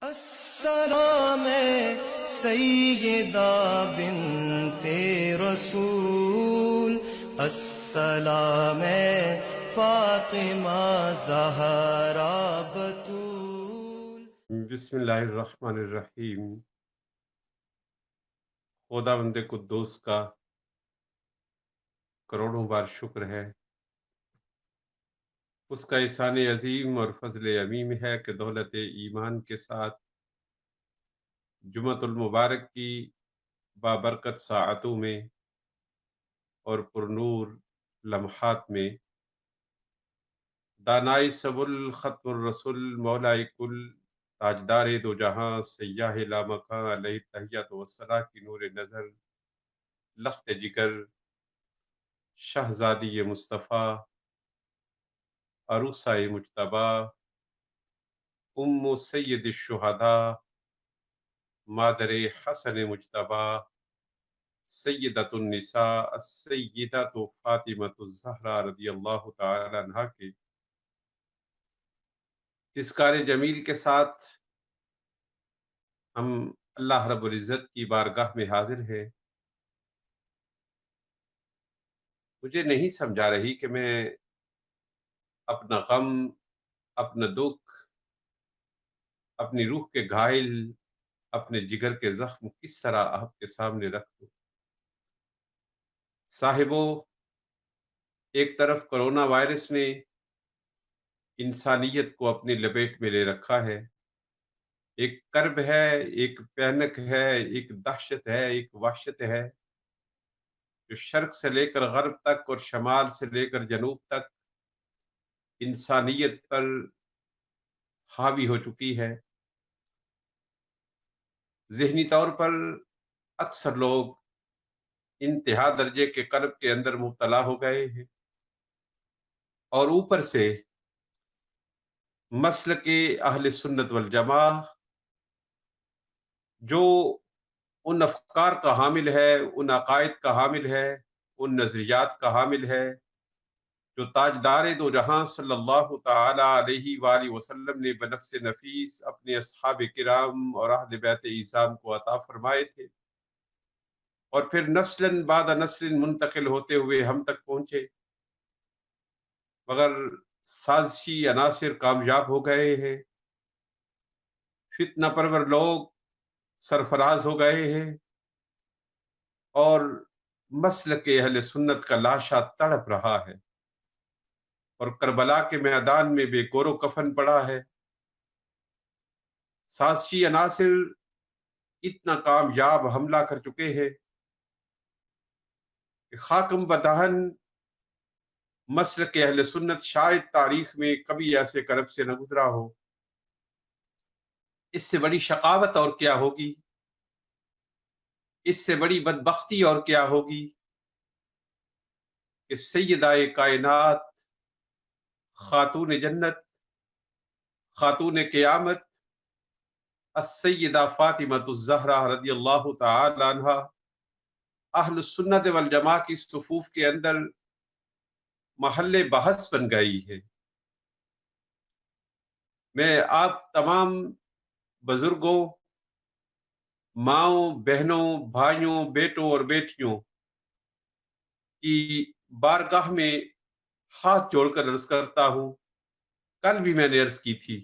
السلام سیدہ بنت رسول، السلام فاطمہ زہرا بتول۔ بسم اللہ الرحمن الرحیم۔ خداوند قدوس کا کروڑوں بار شکر ہے، اس کا احسان عظیم اور فضل عمیم ہے کہ دولت ایمان کے ساتھ جمعۃ المبارک کی بابرکت ساعتوں میں اور پرنور لمحات میں دانائی سبل ختم الرسول مولا کل تاجدار دو جہاں سیاہ لامکاں علیہ تحیت وسلام کی نور نظر لخت جگر شہزادی مصطفیٰ عروسہ مجتبیٰ ام سید الشہداء مادر حسن مجتبیٰ سیدۃ النساء السیدۃ فاطمۃ الزہرا رضی اللہ تعالی عنہا کے تذکار جمیل کے ساتھ ہم اللہ رب العزت کی بارگاہ میں حاضر ہیں۔ مجھے نہیں سمجھا رہی کہ میں اپنا غم، اپنا دکھ، اپنی روح کے گھائل، اپنے جگر کے زخم کس طرح آپ کے سامنے رکھ دوں۔ صاحبو، ایک طرف کرونا وائرس نے انسانیت کو اپنی لپیٹ میں لے رکھا ہے، ایک کرب ہے، ایک پینک ہے، ایک دہشت ہے، ایک وحشت ہے جو شرق سے لے کر غرب تک اور شمال سے لے کر جنوب تک انسانیت پر حاوی ہو چکی ہے۔ ذہنی طور پر اکثر لوگ انتہا درجے کے کرب کے اندر مبتلا ہو گئے ہیں، اور اوپر سے مسلک اہل سنت والجماعہ جو ان افکار کا حامل ہے، ان عقائد کا حامل ہے، ان نظریات کا حامل ہے جو تاجدار دو جہاں صلی اللہ تعالی علیہ وآلہ وسلم نے بنفس نفیس اپنے اصحاب کرام اور اہل بیت اعظام کو عطا فرمائے تھے، اور پھر نسل بعد نسل منتقل ہوتے ہوئے ہم تک پہنچے، مگر سازشی عناصر کامیاب ہو گئے ہیں، فتنہ پرور لوگ سرفراز ہو گئے ہیں، اور مسلک اہل سنت کا لاشا تڑپ رہا ہے، اور کربلا کے میدان میں بے گور و کفن پڑا ہے۔ سازشی عناصر اتنا کامیاب حملہ کر چکے ہیں کہ خاکم بدہن مسلک اہل سنت شاید تاریخ میں کبھی ایسے کرب سے نہ گزرا ہو۔ اس سے بڑی شقاوت اور کیا ہوگی، اس سے بڑی بدبختی اور کیا ہوگی کہ سیدہ کائنات، خاتون جنت، خاتون قیامت، السیدہ فاطمۃ الزہرا رضی اللہ تعالی عنہا اہل سنت والجماعہ کی صفوف کے اندر محل بحث بن گئی ہے۔ میں آپ تمام بزرگوں، ماؤں، بہنوں، بھائیوں، بیٹوں اور بیٹیوں کی بارگاہ میں ہاتھ جوڑ کر عرض کرتا ہوں، کل بھی میں نے عرض کی تھی،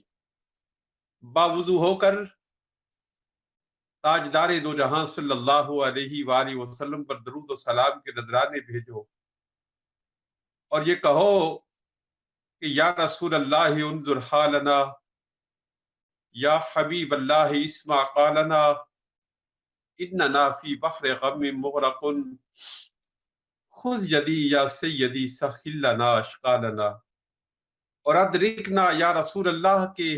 باوضو ہو کر تاجدار دو جہاں صلی اللہ علیہ وآلہ وسلم پر درود و سلام کے نذرانے بھیجو، اور یہ کہو کہ یا رسول اللہ انظر حالنا، یا حبیب اللہ اسمع قالنا، اننا فی بحر غم مغرق، خذ یدی یا سیدی سخل لنا اشقالنا، اور ادرکنا یا رسول اللہ کے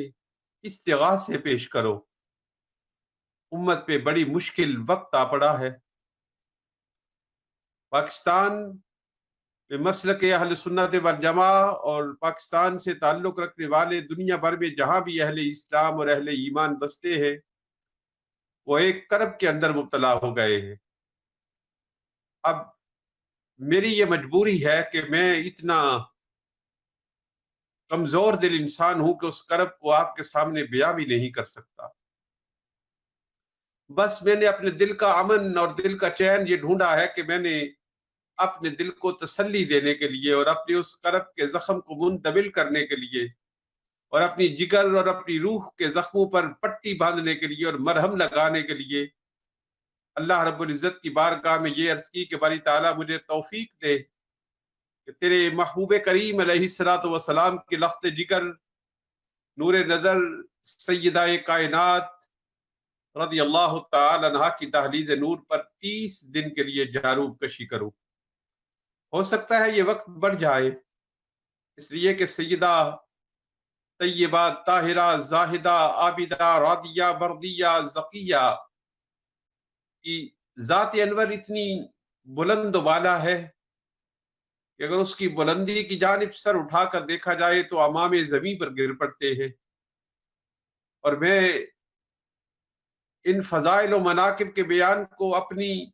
استغاثے پیش کرو، امت پہ بڑی مشکل وقت آ پڑا ہے۔ پاکستان میں مسلک اہل سنت والجماعہ اور پاکستان سے تعلق رکھنے والے دنیا بھر میں جہاں بھی اہل اسلام اور اہل ایمان بستے ہیں، وہ ایک کرب کے اندر مبتلا ہو گئے ہیں۔ اب میری یہ مجبوری ہے کہ میں اتنا کمزور دل انسان ہوں کہ اس کرب کو آپ کے سامنے بیان بھی نہیں کر سکتا، بس میں نے اپنے دل کا امن اور دل کا چین یہ ڈھونڈا ہے کہ میں نے اپنے دل کو تسلی دینے کے لیے اور اپنے اس قلب کے زخم کو منتبل کرنے کے لیے اور اپنی جگر اور اپنی روح کے زخموں پر پٹی باندھنے کے لیے اور مرہم لگانے کے لیے اللہ رب العزت کی بارگاہ میں یہ عرض کی کہ باری تعالیٰ مجھے توفیق دے کہ تیرے محبوب کریم علیہ الصلوۃ والسلام کے لخت جگر نور نظر سیدہ کائنات رضی اللہ تعالی عنہا کی دہلیز نور پر 30 دن کے لیے جاروب کشی کروں. ہو سکتا ہے یہ وقت بڑھ جائے، اس لیے کہ سیدہ طیبہ طاہرہ زاہدہ عابدہ راضیہ بردیہ زکیہ کی ذات انور اتنی بلند و بالا ہے کہ اگر اس کی بلندی کی جانب سر اٹھا کر دیکھا جائے تو امام زمین پر گر پڑتے ہیں. اور میں ان فضائل و مناقب کے بیان کو اپنی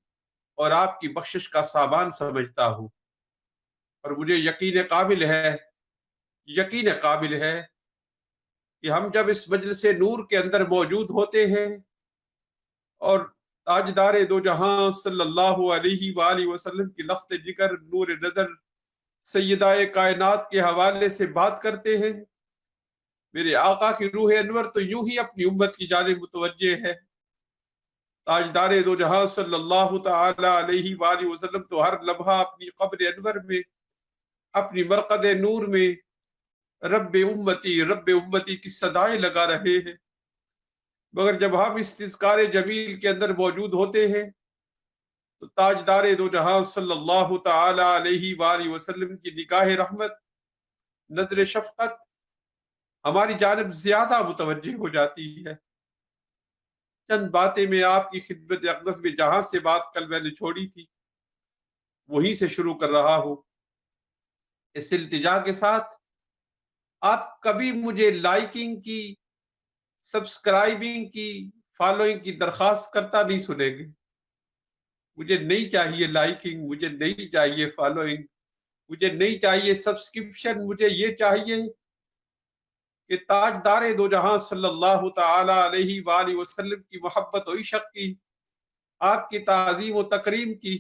اور آپ کی بخشش کا سامان سمجھتا ہوں، اور مجھے یقین قابل ہے کہ ہم جب اس مجلس نور کے اندر موجود ہوتے ہیں اور تاجدار دو جہاں صلی اللہ علیہ وآلہ وسلم کی لخت جگر نور نظر سیدہ کائنات کے حوالے سے بات کرتے ہیں، میرے آقا کی روح انور تو یوں ہی اپنی امت کی جانب متوجہ ہے. تاجدار دو جہاں صلی اللہ تعالی علیہ وآلہ وسلم تو ہر لمحہ اپنی قبر انور میں، اپنی مرقد نور میں رب امتی کی صدائیں لگا رہے ہیں. مگر جب ہم اس تذکار جمیل کے اندر موجود ہوتے ہیں تو تاجدار دو جہاں صلی اللہ تعالی علیہ وآلہ وسلم کی نگاہ رحمت، نظر شفقت ہماری جانب زیادہ متوجہ ہو جاتی ہے. چند باتیں میں آپ کی خدمت اقدس میں جہاں سے بات کل میں نے چھوڑی تھی وہیں سے شروع کر رہا ہوں، اس التجا کے ساتھ آپ کبھی مجھے لائکنگ کی، سبسکرائبنگ کی، فالوئنگ کی درخواست کرتا نہیں سنیں گے. مجھے نہیں چاہیے لائکنگ، مجھے نہیں چاہیے فالوئنگ، مجھے نہیں چاہیے سبسکرپشن. مجھے یہ چاہیے کہ تاجدار دو جہاں صلی اللہ تعالی علیہ وآلہ وسلم کی محبت و عشق کی، آپ کی تعظیم و تکریم کی،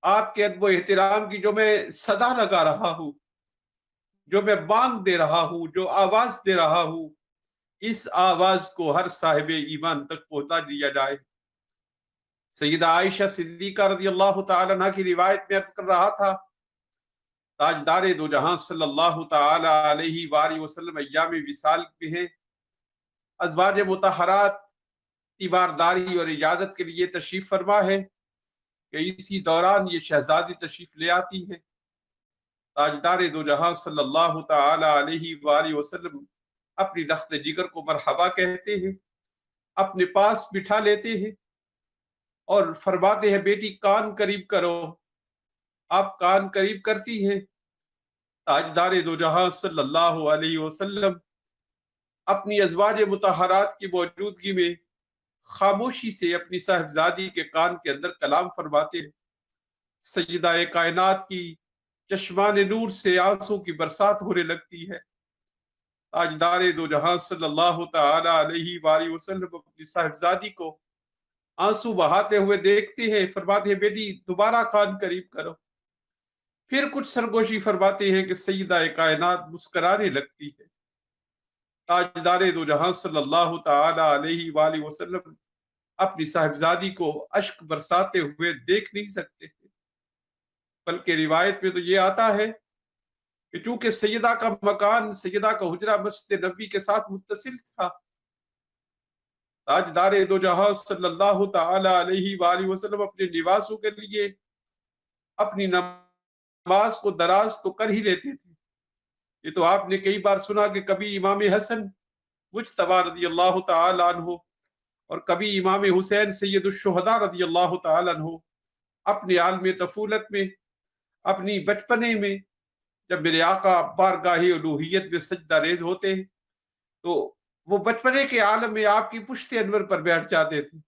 آپ کے ادب و احترام کی جو میں صدا لگا رہا ہوں، جو میں بانگ دے رہا ہوں، جو آواز دے رہا ہوں، اس آواز کو ہر صاحب ایمان تک پہنچا دیا جائے. سیدہ عائشہ صدیقہ رضی اللہ تعالی عنہ کی روایت میں عرض کر رہا تھا، تاجدار دو جہاں صلی اللہ تعالی علیہ وآلہ وسلم ایام وصال پہ ہیں، ازواج مطہرات تیمارداری اور اجازت کے لیے تشریف فرما ہے کہ اسی دوران یہ شہزادی تشریف لے آتی ہیں. تاجدار دو جہاں صلی اللہ تعالی علیہ وآلہ وسلم اپنی لخت جگر کو مرحبا کہتے ہیں، اپنے پاس بٹھا لیتے ہیں اور فرماتے ہیں بیٹی کان قریب کرو. آپ کان قریب کرتی ہیں. تاجدار دو جہاں صلی اللہ علیہ وسلم اپنی ازواج مطہرات کی موجودگی میں خاموشی سے اپنی صاحبزادی کے کان کے اندر کلام فرماتے ہیں. سیدہ کائنات کی چشمان نور سے آنسوں کی برسات ہونے لگتی ہے. تاجدار دو جہاں صلی اللہ تعالی علیہ وآلہ وسلم اپنی صاحبزادی کو آنسو بہاتے ہوئے دیکھتے ہیں، فرماتے ہیں بیٹی دوبارہ کان قریب کرو. پھر کچھ سرگوشی فرماتے ہیں کہ سیدہ کائنات مسکرانے لگتی ہے. تاجدار دو جہاں صلی اللہ تعالی علیہ وآلہ وسلم اپنی صاحبزادی کو اشک برساتے ہوئے دیکھ نہیں سکتے تھے، بلکہ روایت میں تو یہ آتا ہے کہ چونکہ سیدہ کا مکان، سیدہ کا حجرہ مسجد نبی کے ساتھ متصل تھا، تاجدار دو جہاں صلی اللہ تعالی علیہ وآلہ وسلم اپنے نواسوں کے لیے اپنی نماز کو دراز تو کر ہی لیتے تھے. یہ تو آپ نے کئی بار سنا کہ کبھی امام حسن مجتبی رضی اللہ تعالی عنہ اور کبھی امام حسین سید الشہداء رضی اللہ تعالی عنہ اپنے عالم طفولت میں، اپنی بچپنے میں جب میرے آقا بارگاہ الوہیت میں سجدہ ریز ہوتے تو وہ بچپنے کے عالم میں آپ کی پشت انور پر بیٹھ جاتے تھے.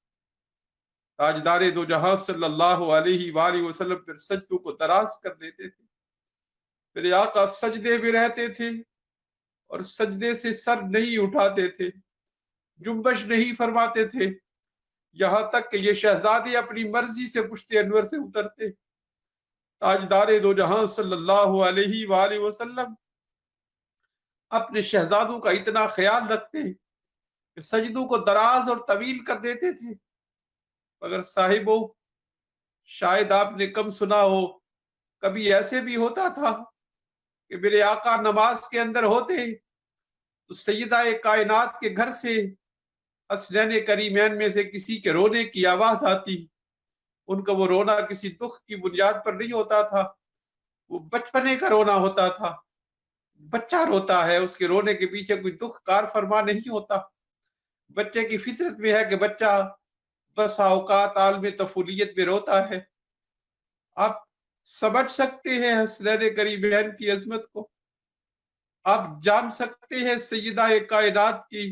تاجدار دو جہاں صلی اللہ علیہ وآلہ وسلم پھر سجدوں کو دراز کر دیتے تھے. میرے آقا سجدے میں رہتے تھے اور سجدے سے سر نہیں اٹھاتے تھے، جنبش نہیں فرماتے تھے، یہاں تک کہ یہ شہزادے اپنی مرضی سے پشت انور سے اترتے۔ تاجدار دو جہاں صلی اللہ علیہ وآلہ وسلم اپنے شہزادوں کا اتنا خیال رکھتے کہ سجدوں کو دراز اور طویل کر دیتے تھے۔ اگر صاحبوں، شاید آپ نے کم سنا ہو، کبھی ایسے بھی ہوتا تھا کہ میرے آقا نماز کے اندر ہوتے تو سیدہ کائنات کے گھر سے حسنین کریمین میں سے کسی کے رونے کی آواز آتی۔ ان کا وہ رونا کسی دکھ کی بنیاد پر نہیں ہوتا تھا، وہ بچپنے کا رونا ہوتا تھا۔ بچہ روتا ہے، اس کے رونے کے پیچھے کوئی دکھ کار فرما نہیں ہوتا۔ بچے کی فطرت میں ہے کہ بچہ بس اوقات عالم طفولیت میں روتا ہے۔ آپ سمجھ سکتے ہیں حسنین کریمین کی عظمت کو، آپ جان سکتے ہیں سیدہ کائنات کی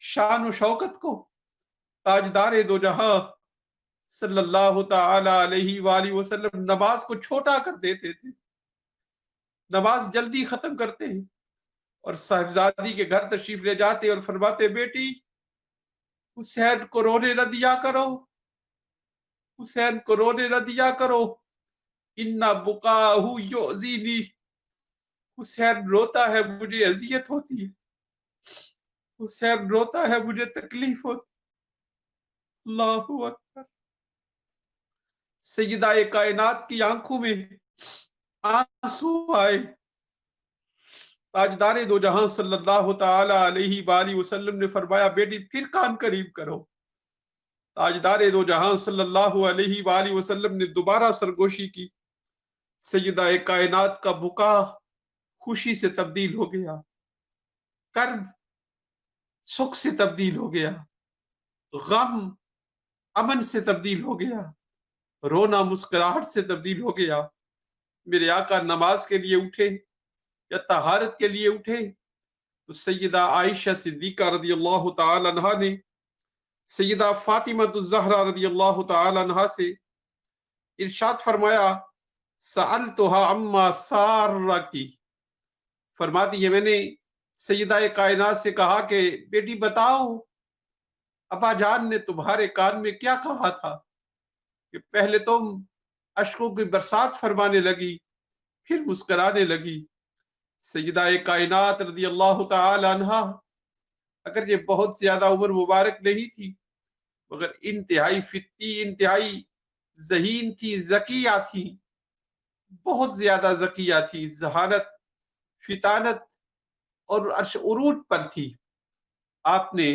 شان و شوکت کو۔ تاجدار دو جہاں صلی اللہ تعالی علیہ وآلہ وسلم نماز کو چھوٹا کر دیتے تھے، نماز جلدی ختم کرتے ہیں اور صاحبزادی کے گھر تشریف لے جاتے اور فرماتے، بیٹی حسین کو رونے نہ دیا کرو، حسین کو رونے نہ دیا کرو، اِنَّ بُكَاءَهُ يُؤْذِينِي، حسین روتا ہے مجھے اذیت ہوتی ہے، حسین روتا ہے مجھے تکلیف ہوتی۔ اللہ اکبر۔ سیدہ کائنات کی آنکھوں میں آنسو آئے۔ تاجدار دو جہاں صلی اللہ تعالی علیہ وآلہ وسلم نے فرمایا، بیٹی پھر کان قریب کرو۔ تاجدار دو جہاں صلی اللہ علیہ وآلہ وسلم نے دوبارہ سرگوشی کی۔ سیدہ کائنات کا بکا خوشی سے تبدیل ہو گیا، کرب سکھ سے تبدیل ہو گیا، غم امن سے تبدیل ہو گیا، رونا مسکراہٹ سے تبدیل ہو گیا۔ میرے آقا نماز کے لیے اٹھے یا طہارت کے لیے اٹھے تو سیدہ عائشہ صدیقہ رضی اللہ تعالی عنہا نے سیدہ فاطمہ الزہرا رضی اللہ تعالی عنہا سے ارشاد فرمایا، سألتها عما سارکی، فرماتی ہے میں نے سیدہ کائنات سے کہا کہ بیٹی بتاؤ ابا جان نے تمہارے کان میں کیا کہا تھا کہ پہلے تم اشکوں کی برسات فرمانے لگی پھر مسکرانے لگی۔ سیدہ کائنات رضی اللہ تعالی عنہا، اگر یہ بہت زیادہ عمر مبارک نہیں تھی مگر انتہائی فتی، انتہائی ذہین تھی، ذکیہ تھی، بہت زیادہ ذکیہ تھی، ذہانت، فطانت اور عروج پر تھی۔ آپ نے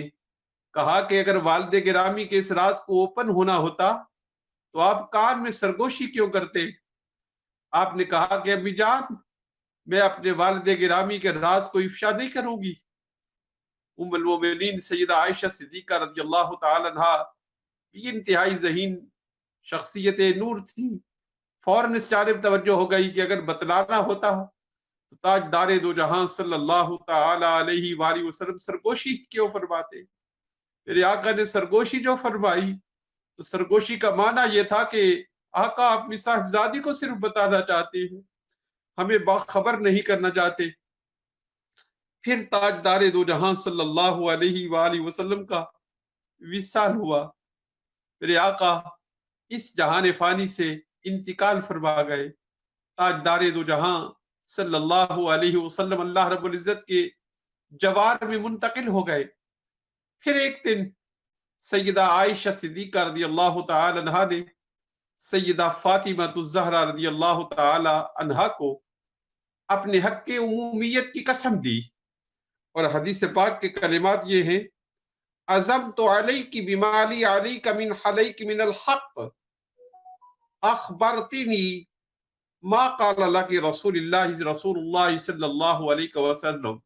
کہا کہ اگر والد گرامی کے اس راز کو اوپن ہونا ہوتا تو آپ کان میں سرگوشی کیوں کرتے؟ آپ نے کہا کہ امی جان میں اپنے والد گرامی کے راز کو افشا نہیں کروں گی۔ ام المومنین سیدہ عائشہ صدیقہ رضی اللہ تعالی عنہا بھی انتہائی ذہین شخصیت نور تھی، فوراً اس جانب توجہ ہو گئی کہ اگر بتلانا ہوتا تو تاجدار دو جہاں صلی اللہ تعالی علیہ وآلہ وسلم سرگوشی کیوں فرماتے؟ میرے آقا نے سرگوشی جو فرمائی تو سرگوشی کا معنی یہ تھا کہ آقا اپنی صاحبزادی کو صرف بتانا چاہتے ہیں، ہمیں باخبر نہیں کرنا چاہتے۔ پھر تاجدار دو جہاں صلی اللہ علیہ وآلہ وسلم کا وصال ہوا، میرے آقا اس جہان فانی سے انتقال فرما گئے۔ تاجدار دو جہاں صلی اللہ علیہ وسلم اللہ رب العزت کے جوار میں منتقل ہو گئے۔ پھر ایک دن سیدہ عائشہ صدیقہ رضی اللہ تعالی عنہا نے سیدہ فاطمہ الزہرا رضی اللہ تعالی عنہا کو اپنے حق کے عمومیت کی قسم دی، اور حدیث پاک کے کلمات یہ ہیں، عزمت علیک بما لی علیک من حلیک من الحق اخبرتنی ما قال لک رسول اللہ صلی اللہ علیہ وسلم۔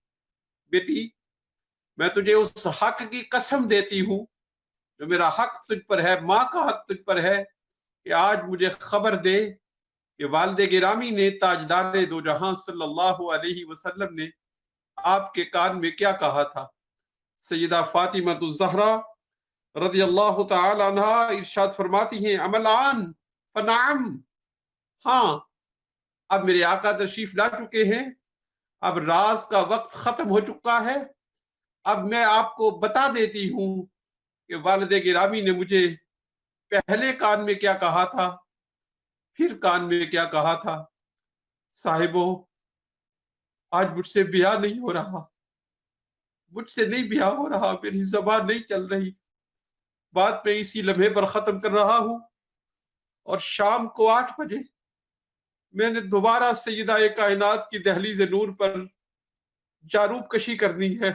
بیٹی میں تجھے اس حق کی قسم دیتی ہوں جو میرا حق تجھ پر ہے، ماں کا حق تجھ پر ہے، کہ آج مجھے خبر دے کہ والد گرامی نے تاجدار دو جہاں صلی اللہ علیہ وسلم نے آپ کے کان میں کیا کہا تھا۔ سیدہ فاطمہ الزہرا رضی اللہ تعالی عنہا ارشاد فرماتی ہیں، عملان فنعم، ہاں اب میرے آقا تشریف لا چکے ہیں، اب راز کا وقت ختم ہو چکا ہے، اب میں آپ کو بتا دیتی ہوں کہ والد گرامی نے مجھے پہلے کان میں کیا کہا تھا، پھر کان میں کیا کہا تھا، صاحبوں آج مجھ سے بیاہ نہیں ہو رہا، مجھ سے نہیں بیاہ ہو رہا، میری زبان نہیں چل رہی، بات میں اسی لمحے پر ختم کر رہا ہوں، اور شام کو 8 بجے میں نے دوبارہ سیدہ کائنات کی دہلیز نور پر جاروب کشی کرنی ہے،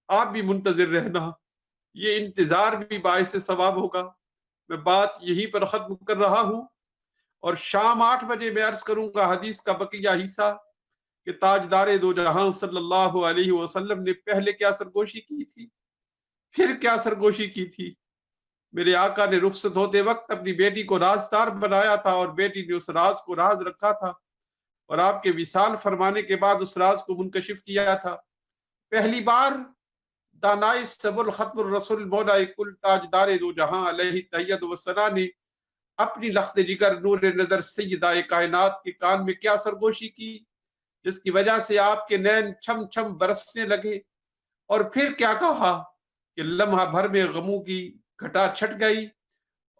آپ بھی منتظر رہنا، یہ انتظار بھی باعث ثواب ہوگا۔ میں بات یہیں پر ختم کر رہا ہوں، اور شام 8 بجے میں عرض کروں گا حدیث کا بقیہ حصہ کہ تاجدار دو جہاں صلی اللہ علیہ وسلم نے پہلے کیا سرگوشی کی تھی، پھر کیا سرگوشی کی تھی۔ میرے آقا نے رخصت ہوتے وقت اپنی بیٹی کو رازدار بنایا تھا، اور بیٹی نے اس راز کو راز رکھا تھا، اور آپ کے وصال فرمانے کے بعد اس راز کو منکشف کیا تھا۔ پہلی بار دانائے سب الختم الرسول مولا کل تاجدار دو جہاں علیہ تحیت وسنا نے اپنی لخت جگر نور نظر سیدہ کائنات کے کان میں کیا سرگوشی کی، جس کی وجہ سے آپ کے نین چھم چھم برسنے لگے، اور پھر کیا کہا کہ لمحہ بھر میں غموں کی گھٹا چھٹ گئی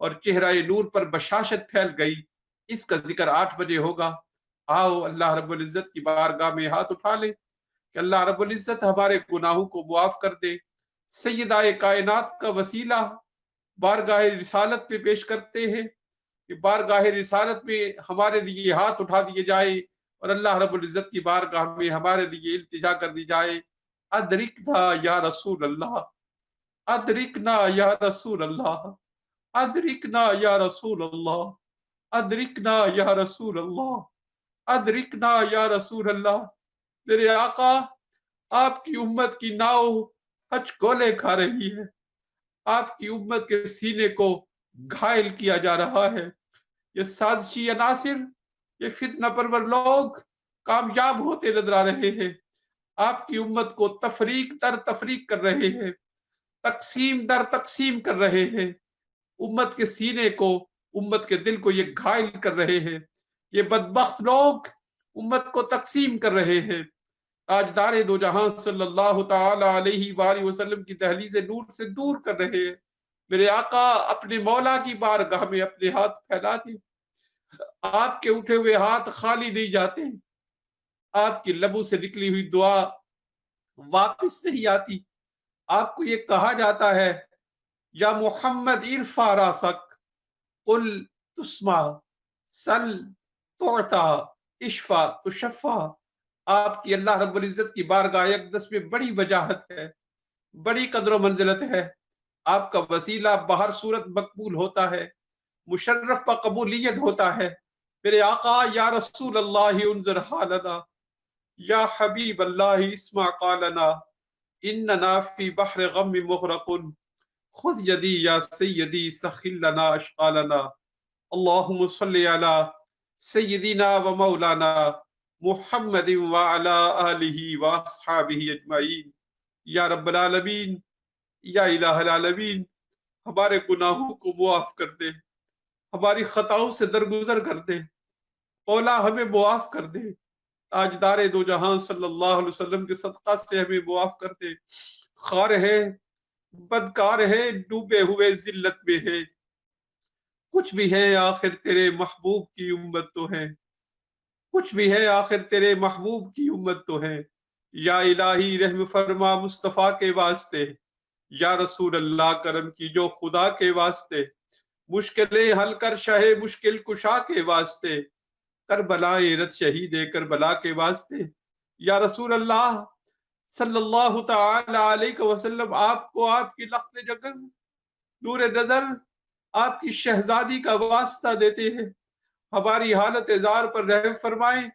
اور چہرہ نور پر بشاشت پھیل گئی۔ اس کا ذکر 8 بجے ہوگا۔ آؤ اللہ رب العزت کی بارگاہ میں ہاتھ اٹھا لے کہ اللہ رب العزت ہمارے گناہوں کو معاف کر دے۔ سیدہ کائنات کا وسیلہ بارگاہ رسالت پہ پیش کرتے ہیں کہ بارگاہ رسالت میں ہمارے لیے ہاتھ اٹھا دیے جائے، اور اللہ رب العزت کی بارگاہ میں ہمارے لیے التجا کر دی جائے، ادرکنا یا رسول اللہ، ادرکنا یا رسول اللہ، ادرکنا یا رسول اللہ، ادرکنا یا رسول اللہ، ادرکنا یا رسول اللہ۔ میرے آقا آپ کی امت کی ناؤ ہچ گولے کھا رہی ہے، آپ کی امت کے سینے کو گھائل کیا جا رہا ہے۔ یہ سازشی عناصر، یہ فتنہ پرور لوگ کامیاب ہوتے نظر آ رہے ہیں، آپ کی امت کو تفریق در تفریق کر رہے ہیں، تقسیم در تقسیم کر رہے ہیں، امت کے سینے کو، امت کے دل کو یہ گھائل کر رہے ہیں۔ یہ بدبخت لوگ امت کو تقسیم کر رہے ہیں، تاجدار دو جہاں صلی اللہ تعالی علیہ وآلہ وسلم کی دہلیز نور سے دور کر رہے ہیں۔ میرے آقا اپنے مولا کی بارگاہ میں اپنے ہاتھ پھیلاتے، آپ کے اٹھے ہوئے ہاتھ خالی نہیں جاتے، آپ کی لبوں سے نکلی ہوئی دعا واپس نہیں آتی۔ آپ کو یہ کہا جاتا ہے یا محمد ارفع راسک قل تسمع سل تعطا اشفع تشفع۔ آپ کی اللہ رب العزت کی بارگاہ اقدس میں بڑی وجاہت ہے، بڑی قدر و منزلت ہے۔ آپ کا وسیلہ بہر صورت مقبول ہوتا ہے، مشرف پر قبولیت ہوتا ہے۔ میرے آقا یا رسول اللہ انظر حالنا، یا حبیب اللہ اسمع قالنا، اننا فی بحر غم مغرق، خذ یدی یا سیدی سخل لنا اشقالنا۔ اللہم صلی علی سیدنا و مولانا محمد وعلا آلہ واصحابہ اجمعین۔ یا رب العالمین، یا الہ العالمین، ہمارے گناہوں کو معاف کر دے، ہماری خطاؤں سے درگزر کر دے، مولا ہمیں معاف کر دے، تاجدار دو جہاں صلی اللہ علیہ وسلم کے صدقہ سے ہمیں معاف کر دے۔ خار ہے، بدکار ہے، ڈوبے ہوئے ذلت میں ہے، کچھ بھی ہے آخر تیرے محبوب کی امت تو ہے، کچھ بھی ہے آخر تیرے محبوب کی امت تو ہے۔ یا الہی رحم فرما مصطفیٰ کے واسطے، یا رسول اللہ کرم کی جو خدا کے واسطے، مشکلیں حل کر شاہ مشکل کشا کے واسطے، کربلائے رت شہید کربلا کے واسطے۔ یا رسول اللہ صلی اللہ تعالی علیہ وسلم، آپ کو آپ کی لخت جگر نور نظر، آپ کی شہزادی کا واسطہ دیتے ہیں، ہماری حالت زار پر رحم فرمائیں۔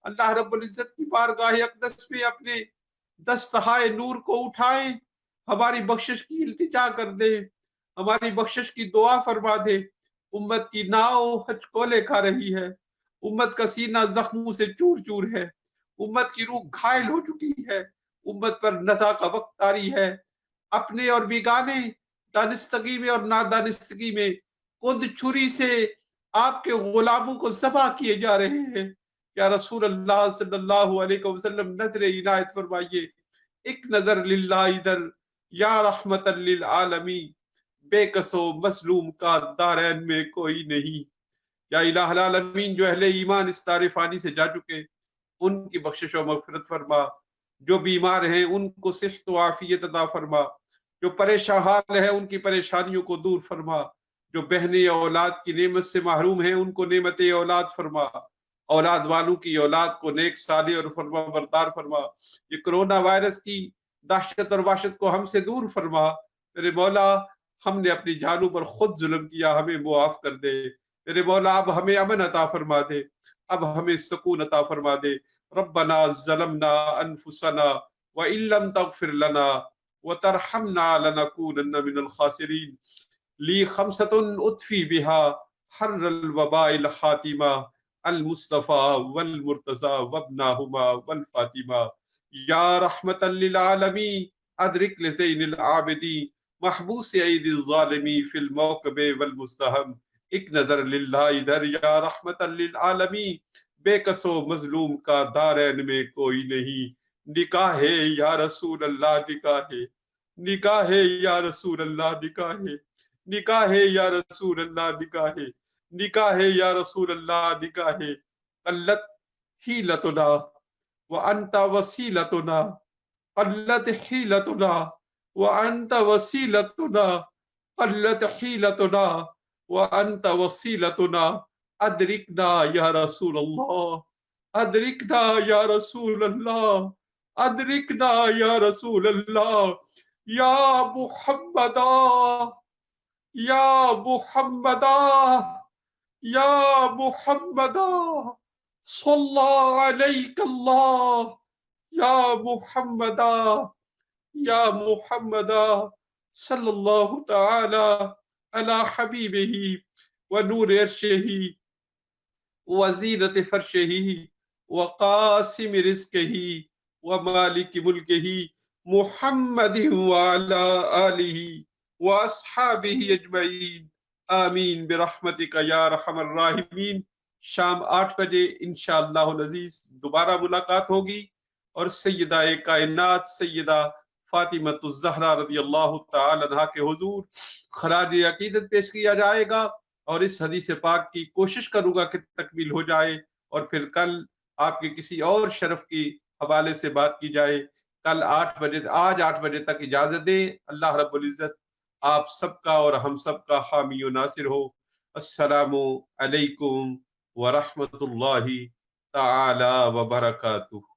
اللہ رب العزت کی بارگاہ اقدس میں اپنے دستہائے نور کو اٹھائیں، ہماری بخشش کی التجا کر دے، ہماری بخشش کی دعا فرما دے۔ امت کی ناؤ ہچکولے کھا رہی ہے، امت کا سینہ زخموں سے چور چور ہے، امت کی روح گھائل ہو چکی ہے، امت پر نزا کا وقت طاری ہے۔ اپنے اور بیگانے، دانستگی میں اور نادانستگی میں خود چھری سے آپ کے غلاموں کو ذبح کیے جا رہے ہیں۔ یا رسول اللہ صلی اللہ علیہ وسلم نظر عنایت فرمائیے، ایک نظر للہ ادھر، یا رحمت للعالمین، بے کسو مظلوم کا دارین میں کوئی نہیں۔ یا الہ العالمین، جو اہل ایمان اس دار فانی سے جا چکے ان کی بخشش و مغفرت فرما، جو بیمار ہیں ان کو صحت و عافیت عطا فرما، جو پریشان حال ہے ان کی پریشانیوں کو دور فرما، جو بہنیں اولاد کی نعمت سے محروم ہیں ان کو نعمت اولاد فرما، اولاد والوں کی اولاد کو نیک صالح اور فرما بردار فرما، یہ کرونا وائرس کی دہشت اور وحشت کو ہم سے دور فرما۔ میرے مولا، ہم نے اپنی جانوں پر خود ظلم کیا، ہمیں معاف کر دے۔ میرے مولا، اب ہمیں امن عطا فرما دے، اب ہمیں سکون عطا فرما دے۔ ربنا ظلمنا انفسنا وان لم تغفر لنا وترحمنا لنكونن من الخاسرین۔ لی خمسۃ اطفی بها حر الوباء الخاتمہ، المصطفیٰ والمرتضی وابناہما والفاطمہ۔ یا رحمت للعالمین، ادرک لزین العابدین محبوس عید الظالمی فی الموکب والمستہم، ایک نظر للہ ادھر۔ یا رحمت للعالمین، بے کسو مظلوم کا دارین میں کوئی نہیں۔ نکاح ہے یا رسول اللہ، نکاح ہے، نکاح ہے یا رسول اللہ، نکاح ہے، نکاح ہے یا رسول اللہ، نکاح ہے، نکاح ہے یا رسول اللہ، نکاح ہے۔ قلت حیلتنا وانت وسیلتنا، قلت حیلتنا وانت وسیلتنا، قلت حیلتنا وانت وسیلتنا، ادرکنا یا رسول اللہ، ادرکنا یا رسول اللہ، ادرکنا یا رسول اللہ۔ یا محمدا، یا محمدا، یا محمدا، صلی علیک اللہ، یا محمدا، یا محمدا، صلی اللہ تعالی علی حبیبہ ونور عرشہ وزینت فرشہ وقاسم رزقہ ومالک ملکہ، محمد وعلی آلہ واصحابہ اجمعین، آمین برحمتک یا ارحم الراحمین۔ شام 8 بجے انشاءاللہ العزیز دوبارہ ملاقات ہوگی اور سیدہ کائنات سیدہ فاطمۃ الزہرا رضی اللہ تعالی عنہا کے حضور خراج عقیدت پیش کیا جائے گا، اور اس حدیث پاک کی کوشش کروں گا کہ تکمیل ہو جائے، اور پھر کل آپ کے کسی اور شرف کی حوالے سے بات کی جائے۔ کل 8 بجے، آج 8 بجے تک اجازت دیں۔ اللہ رب العزت آپ سب کا اور ہم سب کا حامی و ناصر ہو۔ السلام علیکم ورحمۃ اللہ تعالی وبرکاتہ۔